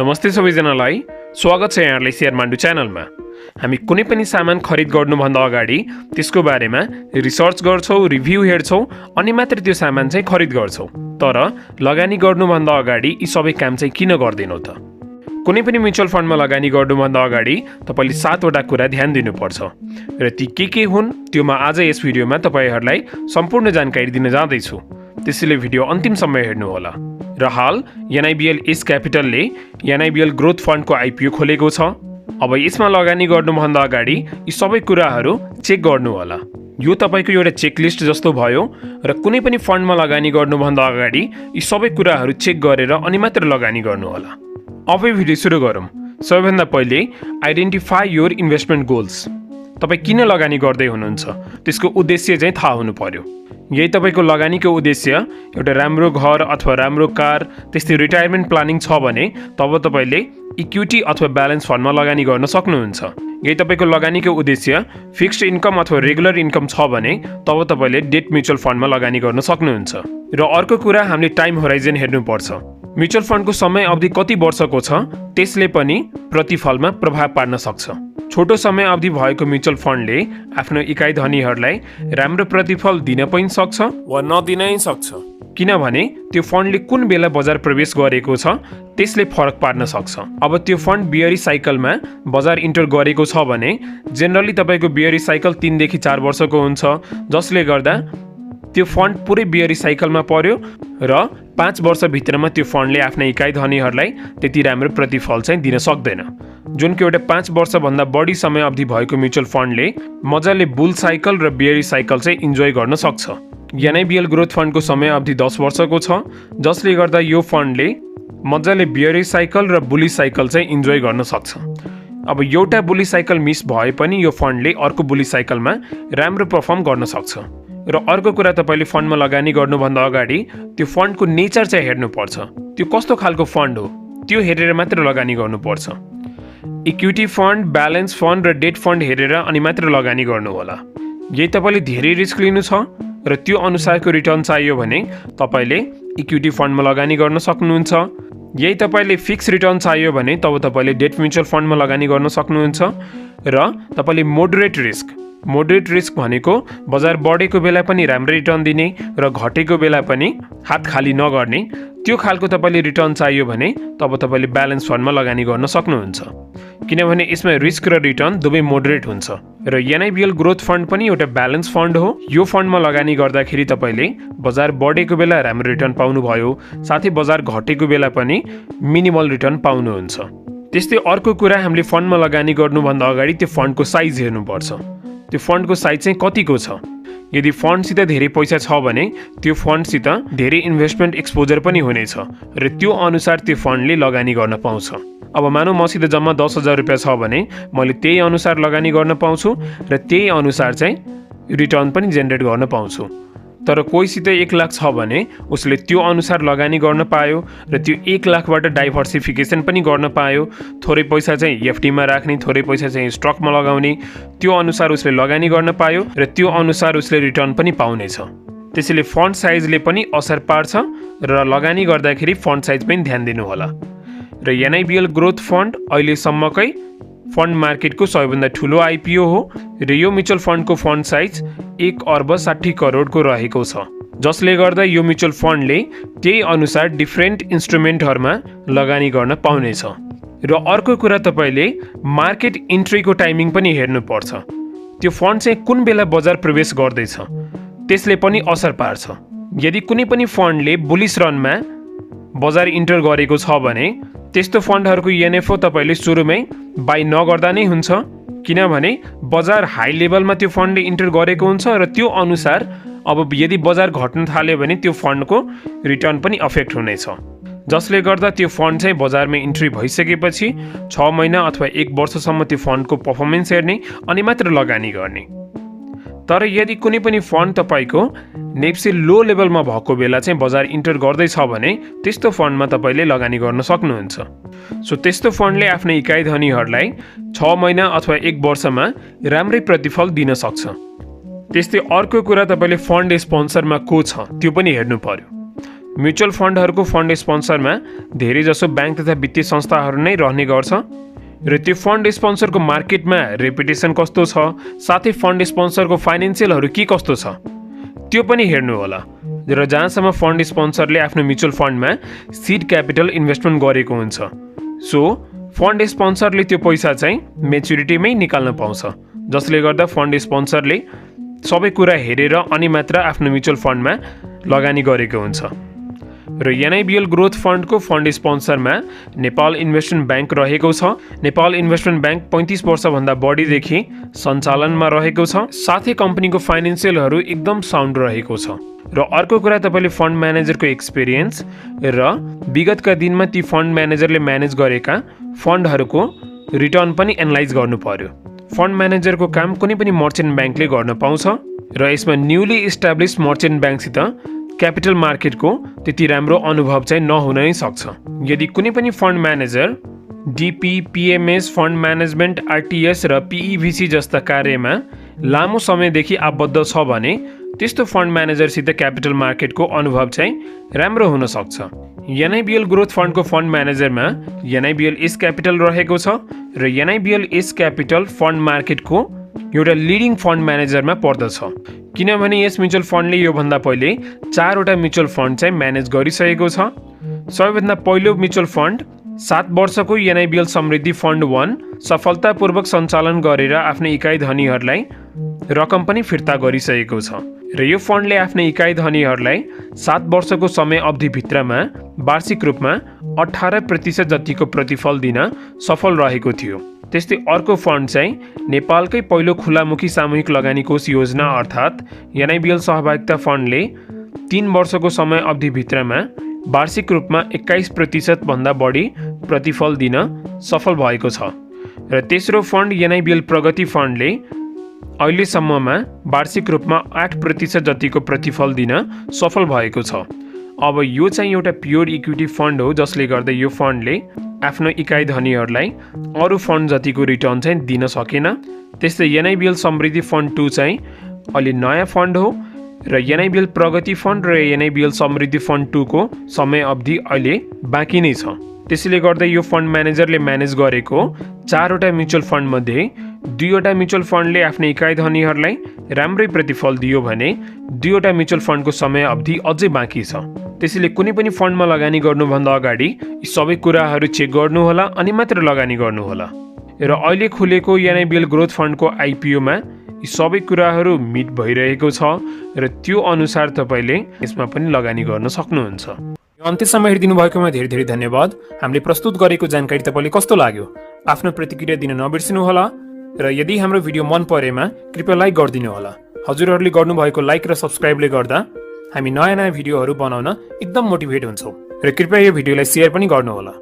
नमस्ते सबैजनालाई स्वागत छ यहाँहरुलाई शेयरमान्डु च्यानलमा। हामी कुनै पनि सामान खरिद गर्नुभन्दा अगाडि त्यसको बारेमा रिसर्च गर्छौं, रिभ्यू हेर्छौं अनि मात्र त्यो सामान चाहिँ खरिद गर्छौं। तर लगानी गर्नुभन्दा अगाडि यी सबै काम चाहिँ किन गर्दैनौ त? कुनै पनि म्युचुअल फन्डमा लगानी गर्नुभन्दा अगाडि तपाईले 7 वटा कुरा ध्यान दिनुपर्छ र ती के हुन् त्यो म आज यस भिडियोमा तपाईहरुलाई सम्पूर्ण जानकारी दिन जाँदै छु। त्यसैले भिडियो अन्तिमसम्म हेर्नु होला। र हाल NIBL एस क्यापिटलले NIBL ग्रोथ फन्डको IPO खोलेको छ। अब यसमा लगानी गर्नुभन्दा अगाडि यी सबै कुराहरू चेक गर्नु होला। यो तपाईको एउटा चेकलिस्ट जस्तो भयो र कुनै पनि फन्डमा लगानी गर्नुभन्दा अगाडि यी सबै कुराहरू चेक गरेर अनि मात्र लगानी गर्नु होला। अब भिडियो सुरु गरौँ। सबैभन्दा पहिले आइडेन्टिफाई योर इन्भेस्टमेन्ट गोल्स। तपाई किन लगानी गर्दै हुनुहुन्छ त्यसको उद्देश्य चाहिँ थाहा हुनु पर्यो। यही तपाईको लगानीको उद्देश्य एउटा राम्रो घर अथवा राम्रो कार त्यस्तै रिटायरमेन्ट प्लानिङ छ भने तब तपाईले इक्विटी अथवा ब्यालेन्स फन्डमा लगानी गर्न सक्नुहुन्छ। यही तपाईको लगानीको उद्देश्य फिक्स्ड इन्कम अथवा रेगुलर इन्कम छ भने तब तपाईले डेट म्युचुअल फन्डमा लगानी गर्न सक्नुहुन्छ। र अर्को कुरा हामीले टाइम होराइजन हेर्नुपर्छ। म्युचुअल फन्डको समय अवधि कति वर्षको छ त्यसले पनि प्रतिफलमा प्रभाव पार्न सक्छ। छोटो समय अवधि भएको म्युचुअल फन्डले आफ्नो इकाइ धनीहरूलाई राम्रो प्रतिफल दिन पनि सक्छ वा नदिनै सक्छ, किनभने त्यो फन्डले कुन बेला बजार प्रवेश गरेको छ त्यसले फरक पार्न सक्छ। अब त्यो फन्ड बियरी साइकलमा बजार इन्टर गरेको छ भने जेनरली तपाईको बियरी साइकल 3 देखि 4 वर्षको हुन्छ, जसले गर्दा त्यो फन्ड पुरै बियरी साइकलमा पर्यो र 5 वर्षभित्रमा त्यो फन्डले आफ्ना इकाइ धनीहरूलाई त्यति राम्रो प्रतिफल चाहिँ दिन सक्दैन। जुन कि एउटा 5 वर्षभन्दा बढी समय अवधि भएको म्युचुअल फन्डले मजाले बुल साइकल र बियरी साइकल चाहिँ इन्जोय गर्न सक्छ। NIBL ग्रोथ फन्डको समय अवधि 10 वर्षको छ, जसले गर्दा यो फन्डले मजाले बियरी साइकल र बुली साइकल चाहिँ इन्जोय गर्न सक्छ। अब एउटा बुली साइकल मिस भए पनि यो फन्डले अर्को बुली साइकलमा राम्रो परफर्म गर्न सक्छ। र अर्को कुरा तपाईले फन्डमा लगानी गर्नुभन्दा अगाडि त्यो फन्डको नेचर चाहिँ हेर्नुपर्छ। त्यो कस्तो खालको फन्ड हो त्यो हेरेर मात्र लगानी गर्नुपर्छ। इक्विटी फन्ड, ब्यालेन्स फन्ड र डेट फन्ड हेरेर अनि मात्र लगानी गर्नु होला। यही तपाईले धेरै रिस्क लिनु छ र त्यो अनुसारको रिटर्न चाहियो भने तपाईले इक्विटी फन्डमा लगानी गर्न सक्नुहुन्छ। यही तपाईले फिक्स रिटर्न चाहियो भने तब तपाईले डेट म्युचुअल फन्डमा लगानी गर्न सक्नुहुन्छ। र तपाईले मोडरेट रिस्क भनेको बजार बढेको बेला पनि राम्रो रिटर्न दिने र घटेको बेला पनि हात खाली नगर्ने त्यो खालको तपाईले रिटर्न चाहियो भने तब तपाईले ब्यालेन्स फन्डमा लगानी गर्न सक्नुहुन्छ, किनभने यसमा रिस्क र रिटर्न दुवै मोडरेट हुन्छ। र NIBL ग्रोथ फन्ड पनि एउटा ब्यालेन्स फन्ड हो। यो फन्डमा लगानी गर्दाखेरि तपाईले बजार बढेको बेला राम्रो रिटर्न पाउनुभयो, साथै बजार घटेको बेला पनि मिनिमल रिटर्न पाउनुहुन्छ। त्यस्तै अर्को कुरा हामीले फन्डमा लगानी गर्नुभन्दा अगाडि त्यो फन्डको साइज हेर्नुपर्छ। त्यो फन्डको साइज चाहिँ कतिको छ। यदि फन्डसित धेरै पैसा छ भने त्यो फन्डसित धेरै इन्भेस्टमेन्ट एक्सपोजर पनि हुनेछ र त्यो अनुसार त्यो फन्डले लगानी गर्न पाउँछ। अब मानौ मसित जम्मा 10,000 रुपियाँ छ भने मैले त्यही अनुसार लगानी गर्न पाउँछु र त्यही अनुसार चाहिँ रिटर्न पनि जेनेरेट गर्न पाउँछु। तर कोहीसित 1 लाख छ भने उसले त्यो अनुसार लगानी गर्न पायो र त्यो 1 लाखबाट डाइभर्सिफिकेसन पनि गर्न पायो। थोरै पैसा चाहिँ FD मा राख्ने, थोरै पैसा चाहिँ स्टकमा लगाउने, त्यो अनुसार उसले लगानी गर्न पायो र त्यो अनुसार उसले रिटर्न पनि पाउनेछ। त्यसैले फन्ड साइजले पनि असर पार्छ र लगानी गर्दाखेरि फन्ड साइज पनि ध्यान दिनु होला। र NIBL ग्रोथ फन्ड अहिलेसम्मकै फन्ड मार्केटको सबैभन्दा ठुलो IPO हो र यो म्युचुअल फन्डको फन्ड साइज 1 अर्ब 60 करोडको रहेको छ, जसले गर्दा यो म्युचुअल फन्डले त्यही अनुसार डिफ्रेन्ट इन्स्ट्रुमेन्टहरूमा लगानी गर्न पाउनेछ। र अर्को कुरा तपाईले मार्केट इन्ट्रीको टाइमिङ पनि हेर्नुपर्छ। त्यो फन्ड चाहिँ कुन बेला बजार प्रवेश गर्दैछ त्यसले पनि असर पार्छ। यदि कुनै पनि फन्डले बुलिस रनमा बजार इन्टर गरेको छ भने त्यस्तो फन्डहरूको NFO तपाईले सुरुमै बाइ नगर्दा नै हुन्छ, किनभने बजार हाई लेभलमा त्यो फन्डले इन्टर गरेको हुन्छ र त्यो अनुसार अब यदि बजार घट्न थाल्यो भने त्यो फन्डको रिटर्न पनि अफेक्ट हुनेछ, जसले गर्दा त्यो फन्ड चाहिँ बजारमा इन्ट्री भइसकेपछि 6 महिना अथवा 1 वर्षसम्म त्यो फन्डको पर्फर्मेन्स हेर्ने अनि मात्र लगानी गर्ने। तर यदि कुनै पनि फन्ड तपाईको नेप्से लो लेभलमा भएको बेला चाहिँ बजार इन्टर गर्दैछ भने त्यस्तो फन्डमा तपाईले लगानी गर्न सक्नुहुन्छ। सो त्यस्तो फन्डले आफ्नो इकाइ धनीहरूलाई 6 महिना अथवा 1 वर्षमा राम्रै प्रतिफल दिन सक्छ। त्यस्तै अर्को कुरा तपाईले फन्ड स्पोन्सरमा को छ त्यो पनि हेर्नु पर्यो। म्युचुअल फन्डहरूको फन्ड स्पोन्सरमा धेरैजसो ब्याङ्क तथा वित्तीय संस्थाहरू नै रहने गर्छ र त्यो फन्ड स्पोन्सरको मार्केटमा रेपुटेसन कस्तो छ, साथै फन्ड स्पोन्सरको फाइनेन्सियलहरू के कस्तो छ त्यो पनि हेर्नु होला। र जहाँसम्म फन्ड स्पोन्सरले आफ्नो म्युचुअल फन्डमा सिड क्यापिटल इन्भेस्टमेन्ट गरेको हुन्छ, सो फन्ड स्पोन्सरले त्यो पैसा चाहिँ मेच्युरिटीमै निकाल्न पाउँछ, जसले गर्दा फन्ड स्पोन्सरले सबै कुरा हेरेर अनि मात्र आफ्नो म्युचुअल फन्डमा लगानी गरेको हुन्छ। र एनआइबिएल ग्रोथ फन्डको फन्ड स्पोन्सरमा नेपाल इन्भेस्टमेन्ट ब्याङ्क रहेको छ। नेपाल इन्भेस्टमेन्ट ब्याङ्क 35 वर्षभन्दा बढीदेखि सञ्चालनमा रहेको छ, साथै कम्पनीको फाइनेन्सियलहरू एकदम साउन्ड रहेको छ। र अर्को कुरा, तपाईँले फन्ड म्यानेजरको एक्सपिरियन्स र विगतका दिनमा ती फन्ड म्यानेजरले म्यानेज गरेका फन्डहरूको रिटर्न पनि एनालाइज गर्नु पर्यो। फन्ड म्यानेजरको काम कुनै पनि मर्चेन्ट ब्याङ्कले गर्न पाउँछ र यसमा न्युली इस्टाब्लिस मर्चेन्ट ब्याङ्कसित क्यापिटल मार्केटको त्यति राम्रो अनुभव चाहिँ नहुन नै सक्छ। यदि कुनै पनि fund manager DP, PMS, fund management, RTS र पिइभिसी जस्ता कार्यमा लामो समयदेखि आबद्ध छ भने त्यस्तो फन्ड म्यानेजरसित क्यापिटल मार्केटको अनुभव चाहिँ राम्रो हुन सक्छ। एनआइबिएल ग्रोथ फन्डको फन्ड म्यानेजरमा एनआइबिएल एस क्यापिटल रहेको छ र एनआइबिएल एस क्यापिटल फन्ड मार्केटको एउटा लिडिङ फन्ड म्यानेजरमा पर्दछ, किनभने यस म्युचुअल फन्डले योभन्दा पहिले 4 वटा म्युचुअल फन्ड चाहिँ म्यानेज गरिसकेको छ। सबैभन्दा पहिलो म्युचुअल फन्ड 7 वर्षको एनआइबिएल समृद्धि फन्ड 1 सफलतापूर्वक सञ्चालन गरेर आफ्नो इकाइ धनीहरूलाई रकम पनि फिर्ता गरिसकेको छ र यो फन्डले आफ्नो इकाइ धनीहरूलाई 7 वर्षको समय अवधिभित्रमा वार्षिक रूपमा 18% जतिको प्रतिफल दिन सफल रहेको थियो। त्यस्तै अर्को फन्ड चाहिँ नेपालकै पहिलो खुलामुखी सामूहिक लगानी कोष योजना अर्थात् एनआइबिएल सहभागिता फन्डले 3 वर्षको समय अवधिभित्रमा वार्षिक रूपमा 21% भन्दा बढी प्रतिफल दिन सफल भएको छ। र तेस्रो फन्ड एनआइबिएल प्रगति फन्डले अहिलेसम्ममा वार्षिक रूपमा 8% जतिको प्रतिफल दिन सफल भएको छ। अब यो चाहिँ एउटा प्योर इक्विटी फन्ड हो, जसले गर्दा यो फन्डले आफ्नो इकाइ धनीहरूलाई अरू फन्ड जतिको रिटर्न चाहिँ दिन सकेन। त्यस्तै एनआइबिएल समृद्धि फन्ड 2 चाहिँ अलि नयाँ फन्ड हो र एनआइबिएल प्रगति फन्ड र एनआइबिएल समृद्धि फन्ड 2 को समय अवधि अहिले बाँकी नै छ। त्यसैले गर्दा यो फन्ड म्यानेजरले म्यानेज गरेको 4 वटा म्युचुअल फन्डमध्ये 2 वटा म्युचुअल फन्डले आफ्नो इकाइ धनीहरूलाई राम्रै प्रतिफल दियो भने 2 वटा म्युचुअल फन्डको समय अवधि अझै बाँकी छ। त्यसैले कुनै पनि फन्डमा लगानी गर्नुभन्दा अगाडि यी सबै कुराहरू चेक गर्नुहोला अनि मात्र लगानी गर्नुहोला। र अहिले खुलेको एनआइबिएल ग्रोथ फन्डको आइपिओमा यी सबै कुराहरू मिट भइरहेको छ र त्यो अनुसार तपाईँले यसमा पनि लगानी गर्न सक्नुहुन्छ। अन्त्यसम्म हेरिदिनु भएकोमा धेरै धेरै धन्यवाद। हामीले प्रस्तुत गरेको जानकारी तपाईँले कस्तो लाग्यो आफ्नो प्रतिक्रिया दिन नबिर्सिनुहोला र यदि हाम्रो भिडियो मन परेमा कृपया लाइक गरिदिनु होला। हजुरहरूले गर्नुभएको लाइक र सब्स्क्राइबले गर्दा हामी नयाँ नयाँ भिडियोहरू बनाउन एकदम मोटिभेट हुन्छौँ र कृपया यो भिडियोलाई सेयर पनि गर्नुहोला।